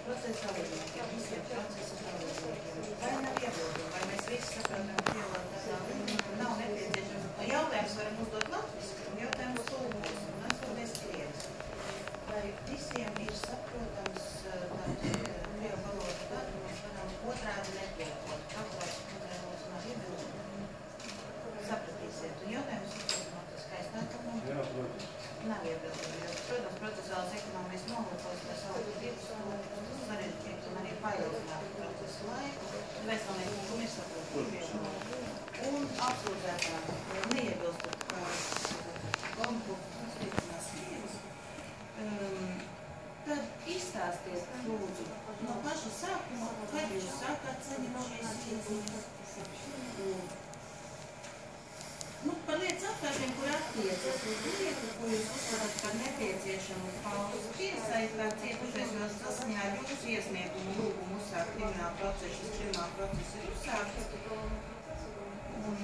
procesa līdzekļiem, visiem procesa dalībniekiem. Vai nav iebildumu, vai mēs visi saprotam Krievu valodā, nav nepieciešams. Jautājums varam uzdot latviski, un jautājums tulkos, un atbildies krieviski. Vai visiem ir saprotams Krievu valoda, tad mēs varam otrādi netulkot. Kāpēc mums nav iebildumu? Sapratīsiet. Un jautājums uzdot latviski. Aizstākumam? Jā, protams. Nav iebildumu, jo, protams, procesuāls ekonomijas nolūkos, tas augu divas stundas, sarežģīt un arī paildzināt procesu laiku. Vēstulnieku kungu ir saprotami. Un apsūdzētā neiebilstot konku uzticamās vīrus, tad izstāstiet, lūdzu, no paša sākuma, kad jūs sākāt saņemt šīs iezīmes. Par lietas apstākļiem, kur attiecas uz lietu, ko jūs uzskatāt par nepieciešamu paust piesaist, kā cietušais, jo saskaņā ar jūsu iesniegumu lūgumu uzsākt kriminālu procesu, šis kriminālu process ir uzsākts. Un,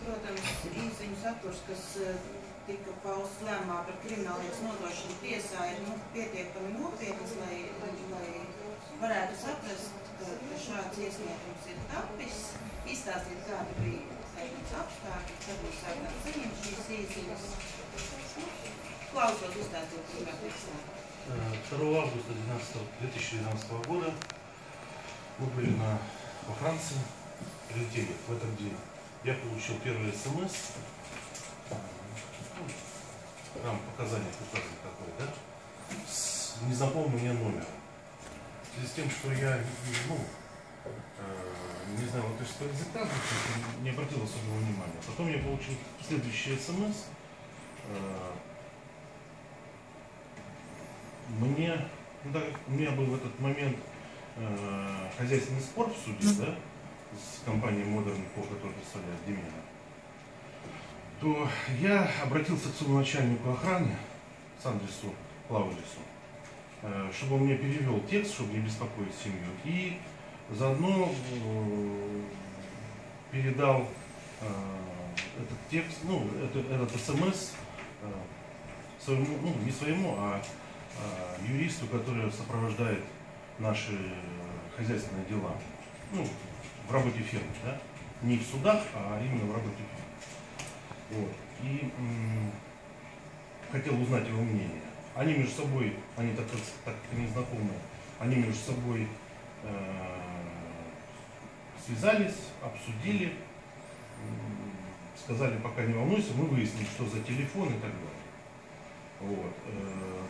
protams, īsiņu saturs, kas tika pausts lēmumā par krimināllietas nodošanu tiesā, ir pietiekami nopietnas, lai varētu saprast, ka šāds iesniegums ir tapis, izstāstīt, kādi bija apstākļi, kad jūs sākāt saņemt šīs īziņas. Klausos uzstāstīt, kā представить. 2 августа 2012 года мы были во Франции, прилетели в этот день. Я получил первый СМС, там показания указаны какой, да, с незнакомым мне номером. В связи с тем, что я, не знаю, вот из языка, не обратил особого внимания. Потом я получил следующий СМС. У меня был в этот момент хозяйственный спор в суде, да, с компанией Modern Co, которая представляет Демина. То я обратился к своему начальнику охраны, Сандрису Клаудису, чтобы он мне перевел текст, чтобы не беспокоить семью. И заодно передал этот текст, этот СМС своему, не своему, а юристу, который сопровождает наши хозяйственные дела, в работе фирмы, да? Не в судах, а именно в работе фирмы. Вот. И хотел узнать его мнение. Они между собой, они так как не знакомые, они между собой связались, обсудили, сказали, пока не волнуйся, мы выясним, что за телефон и так далее. Вот.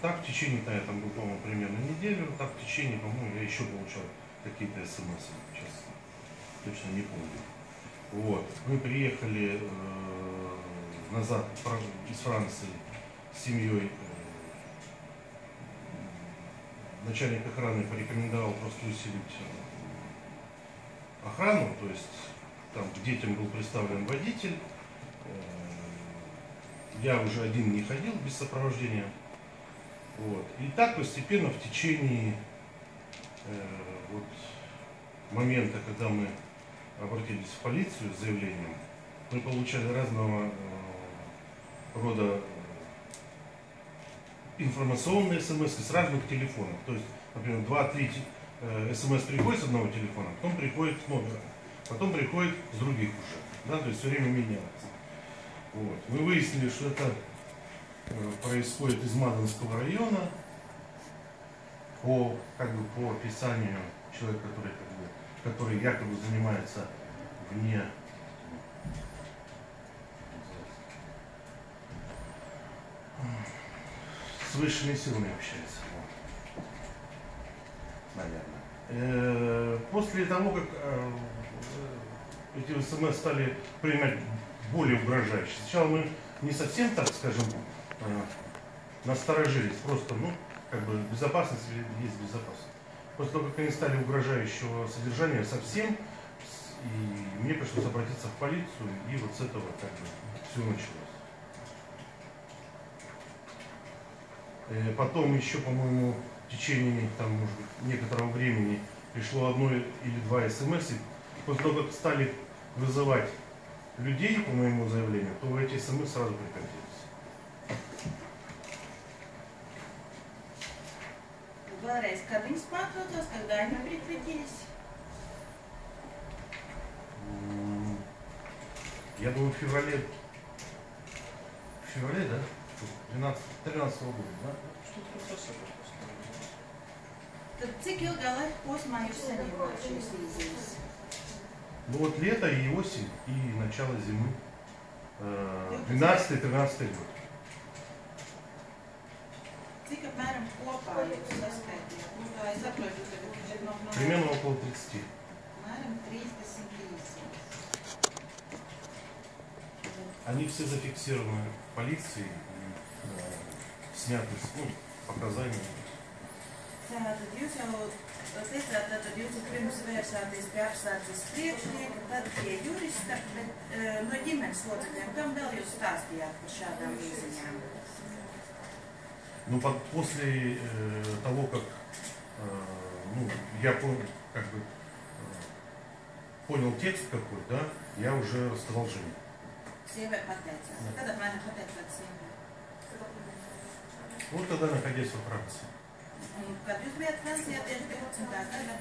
Так в течение, я там был, по-моему, примерно неделю, так в течение, по-моему, я еще получал какие-то смс, сейчас точно не помню. Вот. Мы приехали назад из Франции с семьей. Начальник охраны порекомендовал просто усилить охрану, то есть там к детям был представлен водитель. Я уже один не ходил без сопровождения. Вот. И так постепенно в течение момента, когда мы обратились в полицию с заявлением, мы получали разного рода информационные смс с разных телефонов. То есть, например, 2-3 смс приходит с одного телефона, потом приходит с номера, потом приходит с других уже. Да, то есть все время меняется. Вот. Мы выяснили, что это происходит из Мадонского района по описанию человека, который якобы занимается вне с высшими силами общается. Наверное. После того, как эти СМС стали принимать более угрожающие, сначала мы не совсем, так скажем, насторожились, просто, безопасность есть безопасность. После того, как они стали угрожающего содержания совсем, и мне пришлось обратиться в полицию, и вот с этого все началось. Потом еще, по-моему, в течение может быть, некоторого времени пришло 1 или 2 СМС, и после того, как стали вызывать людей по моему заявлению, то эти СМС сразу прекратились. Vēlreiz kad viņas pārtraucās, когда они прекратились? Я думаю, в феврале, да? 13 года, да? Tad cik ilgā laika posmā jūs saņēmāt šīs līdzības? Ну вот лето и осень, и начало зимы. 12-13 год. Cik apmēram kopā jūs saskaitījāt? Nu, tā es saprotu, ka ir no... Примерно около 30. Apmēram 30 līdzības. Они все зафиксированы полицией, сняты, ну, показания. Tātad jūs jau teicāt, tātad jūs pirms vērsāties pie apsardzes priekšnieka, tad pie jurista, bet no ģimenes locekļiem, kam vēl jūs stāstījāt par šādām līdziņām? Ну, после того, как ну, я понял текст какой, да, я уже рассказал жене. Sievai pateicāt. Kad apmēram pateicāt sievai? Вот тогда находясь во Франции. Un kad jūs bijat Francijā tieši 12. gada?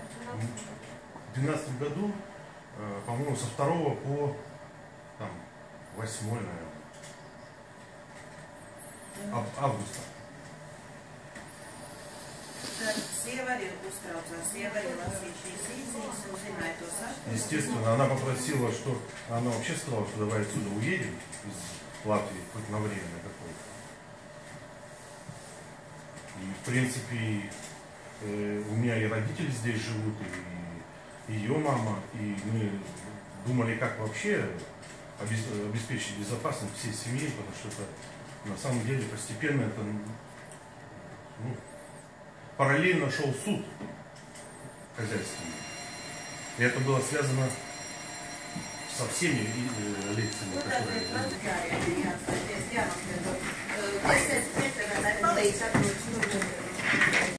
В 2012 году, по-моему, со 2 по там, 8, наверное, августа. Tad sieva arī uztraucās, sieva arī lasīja šīs īziņas un zināja tos apstākļus. Естественно, она попросила, что она вообще сказала, что давай отсюда уедем из Латвии хоть на время какое-то. И в принципе у меня и родители здесь живут, и ее мама, и мы думали, как вообще обеспечить безопасность всей семьи, потому что это на самом деле постепенно это, ну, параллельно шел суд хозяйственный. И это было связано со всеми лекциями, которые...